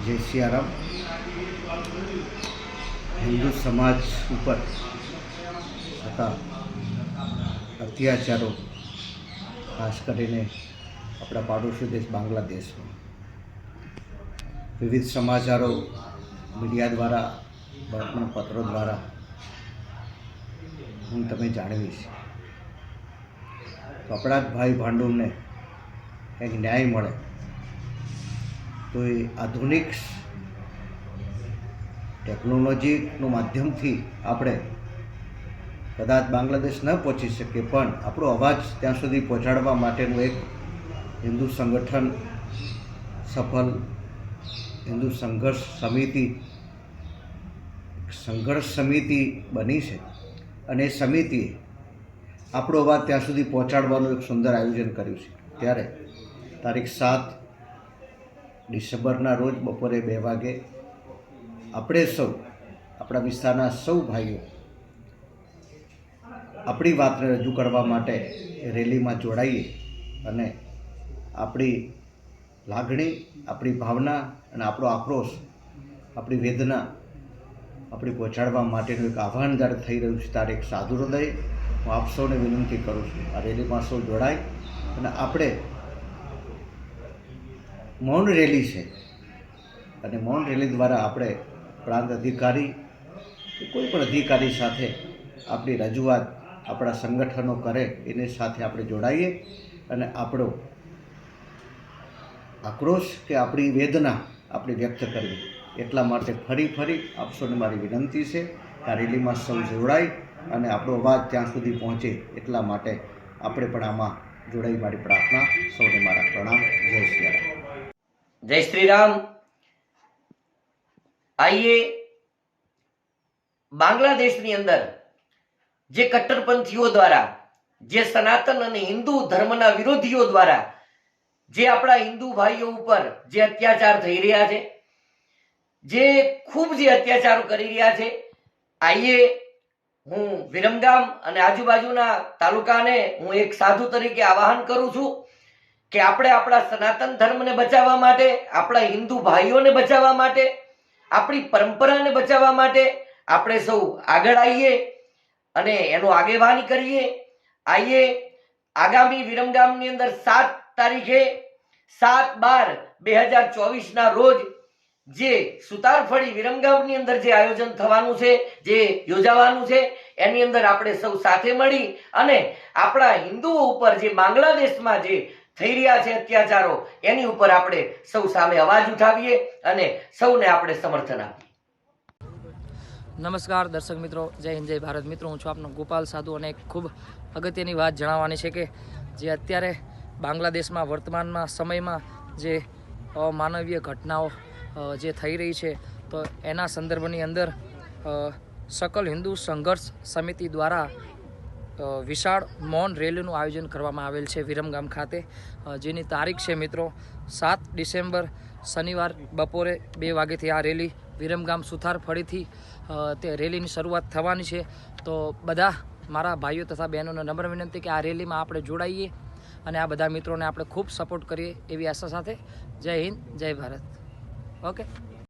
જય સિયારામ. હિન્દુ સમાજ ઉપર થતા અત્યાચારો, ખાસ કરીને આપણા પાડોશી દેશ બાંગ્લાદેશમાં વિવિધ સમાચારો મીડિયા દ્વારા, વર્તમાનપત્રો દ્વારા હું તમે જાણવીશ. તો આપણા જ ભાઈ ભાંડુમને કંઈક ન્યાય મળે તો એ આધુનિક ટેકનોલોજીનું માધ્યમથી આપણે કદાચ બાંગ્લાદેશ ન પહોંચી શકીએ, પણ આપણો અવાજ ત્યાં સુધી પહોંચાડવા માટેનું એક હિન્દુ સંગઠન સફળ હિન્દુ સંઘર્ષ સમિતિ બની છે. અને એ સમિતિએ આપણો અવાજ ત્યાં સુધી પહોંચાડવાનું એક સુંદર આયોજન કર્યું છે. ત્યારે તારીખ 7 ડિસેમ્બરના રોજ બપોરે 2 વાગે આપણે સૌ, આપણા વિસ્તારના સૌ ભાઈઓ આપણી વાતને રજૂ કરવા માટે રેલીમાં જોડાઈએ અને આપણી લાગણી, આપણી ભાવના અને આપણો આક્રોશ, આપણી વેદના આપણી પહોંચાડવા માટેનું એક આહ્વાન જ્યારે થઈ રહ્યું છે, ત્યારે એક સાધુ હૃદય હું આપ સૌને વિનંતી કરું છું, આ રેલીમાં સૌ જોડાય અને આપણે મૌન રેલી છે અને મૌન રેલી દ્વારા આપણે પ્રાંત અધિકારી કે કોઈ પણ અધિકારી સાથે આપણી રજૂઆત આપણા સંગઠનો કરે એની સાથે આપણે જોડાઈએ અને આપણો આક્રોશ કે આપણી વેદના આપણે વ્યક્ત કરવી. એટલા માટે ફરી આપ સૌને મારી વિનંતી છે કે આ રેલીમાં સૌ જોડાય અને આપણો અવાજ ત્યાં સુધી પહોંચે, એટલા માટે આપણે પણ આમાં જોડાઈ મારી પ્રાર્થના. સૌને મારા પ્રણામ. જય શ્રી રામ. जय श्री राम। आइए, बांग्लादेशની અંદર જે કટ્ટરપંથીઓ દ્વારા, જે સનાતન અને હિન્દુ ધર્મના વિરોધીઓ દ્વારા જે આપણા હિન્દુ ભાઈઓ ઉપર જે અત્યાચાર થઈ રહ્યા છે, જે ખૂબ જે અત્યાચારો કરી રહ્યા છે, આઈએ હું વિરમગામ અને આજુબાજુના તાલુકાને હું એક સાધુ તરીકે આવાહન કરું છું કે આપણે આપણા સનાતન ધર્મને બચાવવા માટે, આપણા હિન્દુ ભાઈઓને બચાવવા માટે, આપણી પરંપરાને બચાવવા માટે આપણે સૌ આગળ આવીએ અને એનો આગેવાની કરીએ. આઈએ, આગામી વિરમગામની અંદર 7 તારીખે 7/12/2024 ના રોજ જે સુતારફળી વિરમગામની અંદર જે આયોજન થવાનું છે, જે યોજાવાનું છે, એની અંદર આપણે સૌ સાથે મળી અને આપણા હિન્દુઓ ઉપર જે બાંગ્લાદેશમાં જે થઈ રહ્યા છે અત્યાચારો, એની ઉપર આપણે સૌ સામે અવાજ ઉઠાવીએ અને સૌને આપણે સમર્થન આપીએ. નમસ્કાર દર્શક મિત્રો, જય હિન્દ જય ભારત. મિત્રો, હું છું આપનો ગોપાલ સાધુ અને એક ખૂબ અગત્યની વાત જણાવવાની છે કે જે અત્યારે બાંગ્લાદેશમાં વર્તમાનમાં સમયમાં જે માનવીય ઘટનાઓ જે થઈ રહી છે, તો એના સંદર્ભની અંદર સકલ હિન્દુ સંઘર્ષ સમિતિ દ્વારા વિશાળ મૌન રેલીનું આયોજન કરવામાં આવેલ છે વિરમગામ ખાતે, જેની તારીખ છે મિત્રો 7 ડિસેમ્બર શનિવાર બપોરે 2 વાગ્યાથી આ રેલી વિરમગામ સુથારફળીથી તે રેલીની શરૂઆત થવાની છે. તો બધા મારા ભાઈઓ તથા બહેનોને નમ્ર વિનંતી કે આ રેલીમાં આપણે જોડાઈએ અને આ બધા મિત્રોને આપણે ખૂબ સપોર્ટ કરીએ એવી આશા સાથે. જય હિન્દ જય ભારત. ઓકે.